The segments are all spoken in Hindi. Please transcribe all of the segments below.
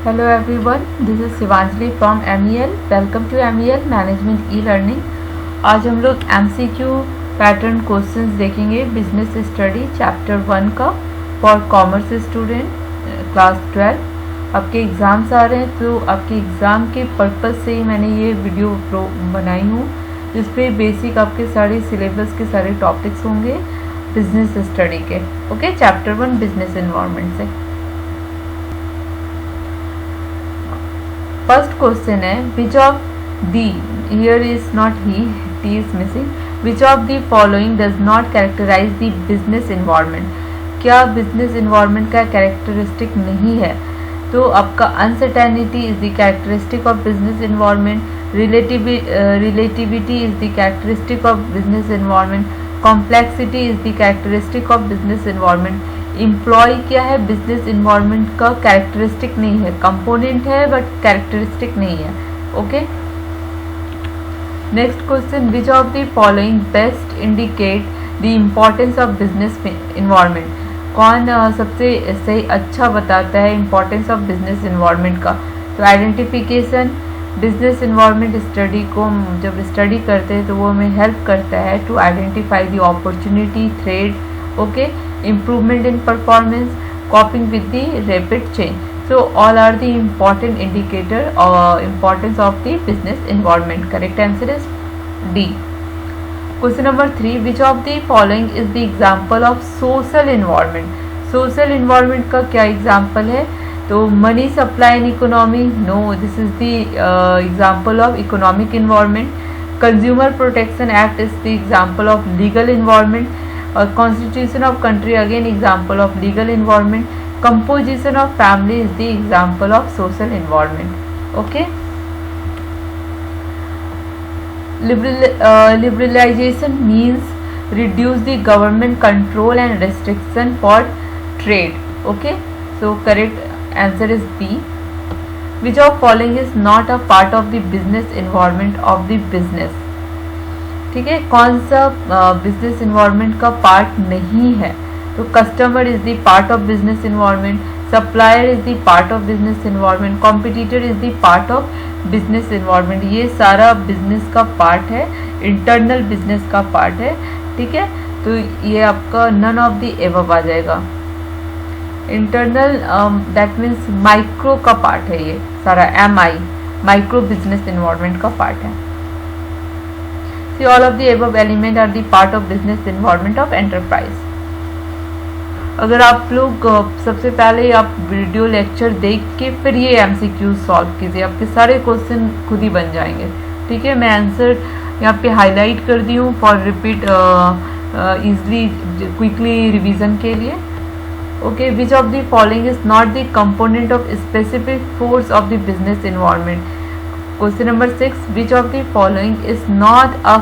Hello everyone, this is Shivanjali from MEL. Welcome to MEL Management E-Learning. आज हम लोग MCQ पैटर्न क्वेश्चंस देखेंगे बिजनेस स्टडी चैप्टर 1 का फॉर कॉमर्स स्टूडेंट क्लास 12। आपके एग्ज़ाम्स आ रहे हैं तो आपके एग्ज़ाम के पर्पज़ से ही मैंने ये वीडियो बनाई हूँ, जिस पे बेसिक आपके सारे सिलेबस के सारे टॉपिक्स होंगे बिजनेस स्टडी के। ओके, चैप्टर 1 बिजनेस एनवायरनमेंट से। फर्स्ट क्वेश्चन है which of the, here is not he, T is missing, which of the following does not characterize the business environment. क्या बिजनेस इन्वायरमेंट का कैरेक्टरिस्टिक नहीं है? तो आपका uncertainty is the characteristic of business environment, relativity is the characteristic of business environment, complexity is the characteristic of business environment. Employ क्या है? बिजनेस इन्वायरमेंट का कैरेक्टरिस्टिक नहीं है, कंपोनेंट है बट कैरेक्टरिस्टिक नहीं है। Okay, next question, which of the following best indicate the importance of business environment. कौन सबसे सही अच्छा बताता है इम्पोर्टेंस ऑफ बिजनेस इन्वायरमेंट का? तो आइडेंटिफिकेशन, बिजनेस इन्वायरमेंट स्टडी को जब स्टडी करते हैं तो वो हमें हेल्प करता है to identify the opportunity threat. Okay, improvement in performance, coping with the rapid change. So all are the important indicator importance of the business environment. Correct answer is D. Question number 3, which of the following is the example of social environment? Social environment का क्या example है? तो money supply and economy, no, this is the example of economic environment. Consumer Protection Act is the example of legal environment. और constitution of country again example of legal environment, composition of family is the example of social environment. Okay, liberalisation means reduce the government control and restriction for trade. Okay, so correct answer is B. Which of following is not a part of the business environment of the business. ठीक है, कौन सा बिजनेस इन्वायरमेंट का पार्ट नहीं है? तो customer is the part of business environment, supplier is the part of business environment, competitor is the part of business environment. ये सारा बिजनेस का पार्ट है, इंटरनल बिजनेस का पार्ट है। ठीक है, तो ये आपका नन ऑफ द एबव आ जाएगा। इंटरनल दैट मीन्स माइक्रो का पार्ट है, ये सारा MI माइक्रो बिजनेस इन्वायरमेंट का पार्ट है। All of the above element are the part of business environment of enterprise. अगर आप लोग सबसे पहले आप वीडियो लेक्चर देख के फिर ये MCQ सॉल्व कीजिए, आपके सारे क्वेश्चन खुद ही बन जाएंगे। ठीक है, मैं आंसर यहाँ पे हाईलाइट कर दी हूँ for repeat easily quickly revision के लिए। Okay, which of the following is not the component of specific force of the business environment. Question number 6, which of the following is not a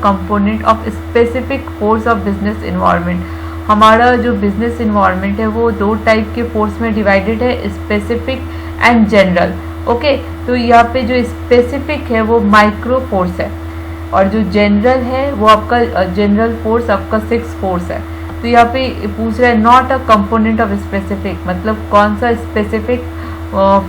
component of specific force of business environment? हमारा जो business environment है वो दो टाइप के फोर्स में डिवाइडेड है, स्पेसिफिक एंड जनरल। ओके, तो यहाँ पे जो स्पेसिफिक है वो माइक्रो फोर्स है और जो जनरल है वो आपका जनरल फोर्स आपका 6 फोर्स है। तो यहाँ पे पूछ रहा है not a component of specific, मतलब कौन सा स्पेसिफिक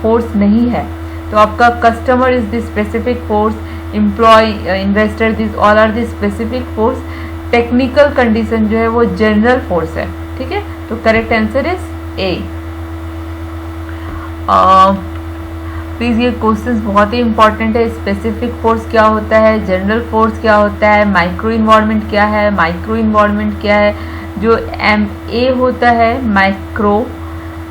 फोर्स नहीं है। तो आपका customer is the specific force, employ, investor, this all are the specific force. Technical condition जो है वो जनरल फोर्स है। ठीक है, तो correct answer is A. Please ये क्वेश्चंस बहुत ही इंपॉर्टेंट है। स्पेसिफिक फोर्स क्या होता है, जनरल फोर्स क्या होता है, माइक्रो इन्वायरमेंट क्या है, माइक्रो इन्वायरमेंट क्या है। जो MA होता है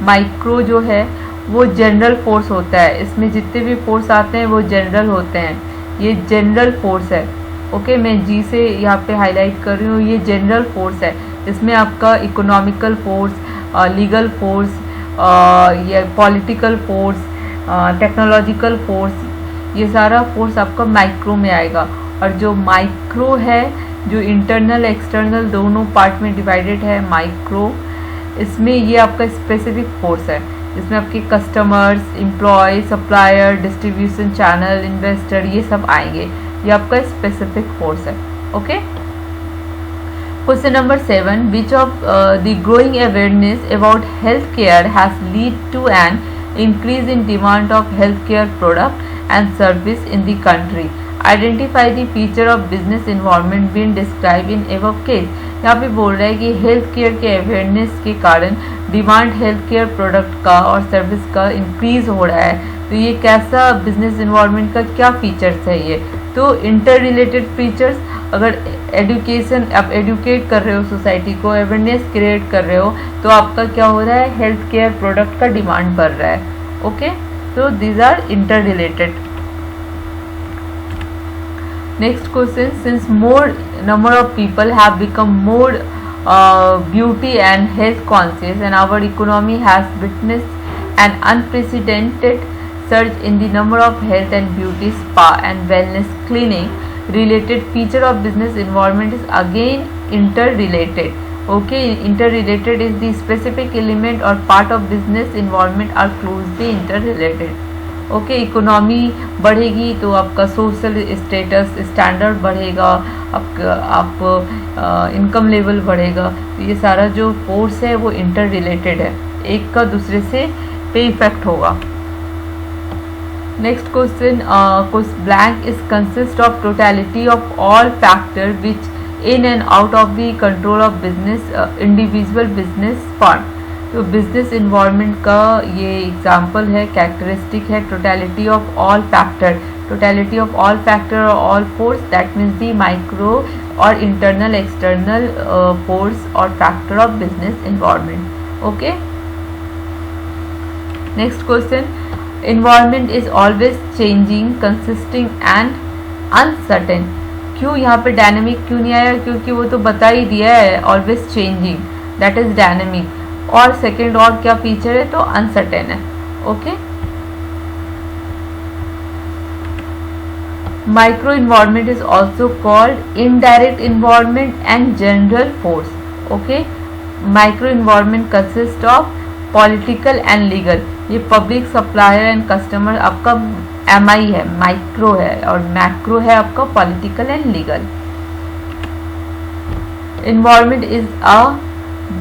माइक्रो जो है वो जनरल फोर्स होता है, इसमें जितने भी फोर्स आते हैं वो जनरल होते हैं, ये जनरल फोर्स है। ओके, मैं जी से यहाँ पे हाईलाइट कर रही हूँ, ये जनरल फोर्स है। इसमें आपका इकोनॉमिकल फोर्स, लीगल फोर्स, या पॉलिटिकल फोर्स, टेक्नोलॉजिकल फोर्स, ये सारा फोर्स आपका माइक्रो में आएगा। और जो माइक्रो है, जो इंटरनल एक्सटर्नल दोनों पार्ट में डिवाइडेड है माइक्रो, इसमें ये आपका स्पेसिफिक फोर्स है। इसमें आपके customers, employ, supplier, distribution channel, investor, ये सब आएंगे। ये आपका स्पेसिफिक फोर्स है। Okay, question number 7, which of the growing awareness about health care has lead to an increase in demand of healthcare product and service in the country. Identify the feature of business environment being described in above case. यहाँ पे बोल रहा है कि हेल्थ केयर के अवेयरनेस के कारण डिमांड हेल्थ केयर प्रोडक्ट का और सर्विस का इंक्रीज हो रहा है. तो ये कैसा बिजनेस इन्वायरमेंट का क्या फीचर्स है ये? तो इंटर रिलेटेड फीचर्स. अगर एजुकेशन, आप एजुकेट कर रहे हो सोसाइटी को, अवेयरनेस क्रिएट कर रहे हो, तो आपका क्या हो रहा है, हेल्थ केयर प्रोडक्ट का डिमांड बढ़ रहा है. ओके, तो these are inter related. Next question, since more number of people have become more beauty and health conscious and our economy has witnessed an unprecedented surge in the number of health and beauty spa and wellness clinic, related feature of business environment is again interrelated. Okay, interrelated is the specific element or part of business environment are closely interrelated. Okay, economy बढ़ेगी तो आपका सोशल स्टेटस स्टैंडर्ड बढ़ेगा, आप इनकम लेवल बढ़ेगा. तो ये सारा जो फोर्स है वो इंटर रिलेटेड है, एक का दूसरे से पे इफेक्ट होगा. Next question, blank is consist of totality of all factor which in and out of the control of business individual business firm. तो बिजनेस इन्वायरमेंट का ये एग्जाम्पल है, कैरेक्टरिस्टिक है, totality of all factor. Totality of all factor और all force, that means the micro और इंटरनल एक्सटर्नल फोर्स और factor of business environment. Okay, next question, environment is always changing, consisting and uncertain. क्यों यहाँ पे डायनेमिक क्यों नहीं आया? क्योंकि वो तो बता ही दिया है, always changing, that is dynamic. और सेकेंड और क्या फीचर है? तो अनसर्टेन है. Okay, micro environment is also called indirect environment and general force. Okay, micro environment consist of political and legal. ये पब्लिक, सप्लायर एंड कस्टमर आपका MI है, माइक्रो है, और मैक्रो है आपका political and legal. Environment is a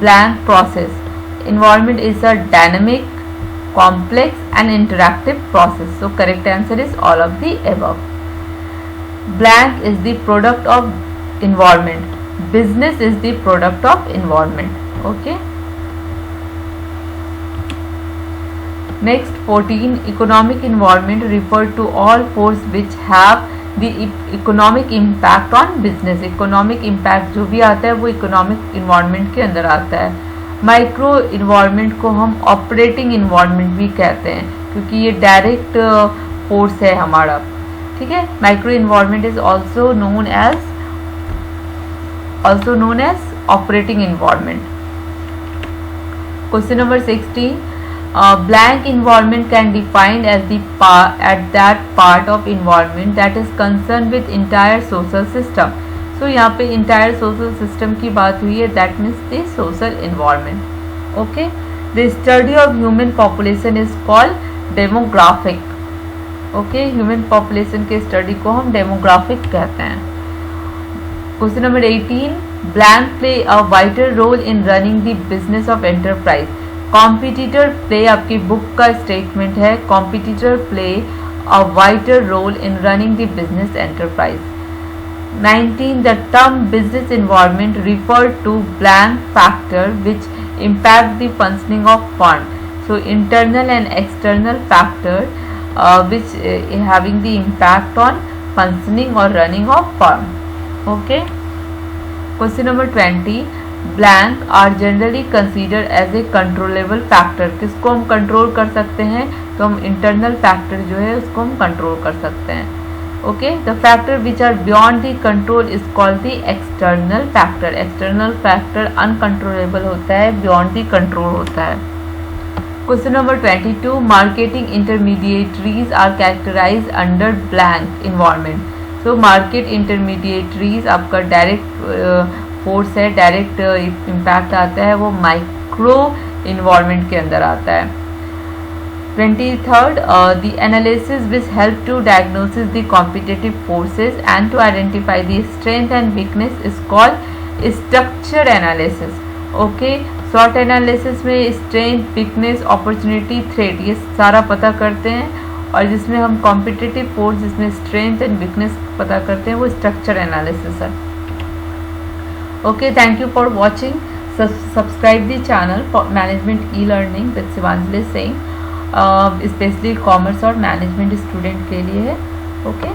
blank process. Environment is a dynamic, complex and interactive process. So correct answer is all of the above. Blank is the product of environment. Business is the product of environment. Okay. Next 14, economic environment refer to all force which have the economic impact on business. economic impact जो भी आता है वो economic environment के अंदर आता है. माइक्रो इन्वायरमेंट को हम ऑपरेटिंग इन्वायरमेंट भी कहते हैं क्योंकि ये डायरेक्ट फोर्स है हमारा. ठीक है, micro environment is also known as operating environment. Question number 16, blank environment can defined as that part of environment that is concerned with entire social system. So यहाँ पे entire social system की बात हुई है, that means the social environment. Okay, the study of human population is called demographic. Okay, human population के study को हम demographic कहते हैं. Question number 18, blank play a vital role in running the business of enterprise. Competitor play आपकी बुक का स्टेटमेंट है, competitor play a vital role in running the business enterprise. 19, the term business environment refer to blank factor which impact the functioning of firm. So internal and external factor which having the impact on functioning or running of firm. Okay. Question number 20, blank are generally considered as a controllable factor. किसको हम कंट्रोल कर सकते हैं? तो हम इंटरनल फैक्टर जो है उसको हम कंट्रोल कर सकते हैं. Okay, the factor which are beyond the control is called the external factor. External factor uncontrollable होता है, बियॉन्ड द कंट्रोल होता है. Question number 22, marketing intermediaries are characterize under blank environment. So market intermediaries आपका डायरेक्ट फोर्स है, डायरेक्ट इम्पैक्ट आता है, वो माइक्रो इन्वायरमेंट के अंदर आता है. 23rd, the analysis which help to diagnose the competitive forces and to identify the strength and weakness is called structure analysis. Okay, SWOT analysis में स्ट्रेंथ, वीकनेस, अपॉर्चुनिटी, थ्रेट ये सारा पता करते हैं, और जिसमें हम कॉम्पिटिटिव फोर्स जिसमें स्ट्रेंथ एंड वीकनेस पता करते हैं वो स्ट्रक्चर एनालिसिस है. Okay, thank you for watching. Subscribe the channel for management e learning with Shivanjali Singh. Specially commerce और मैनेजमेंट स्टूडेंट के लिए है. ओके.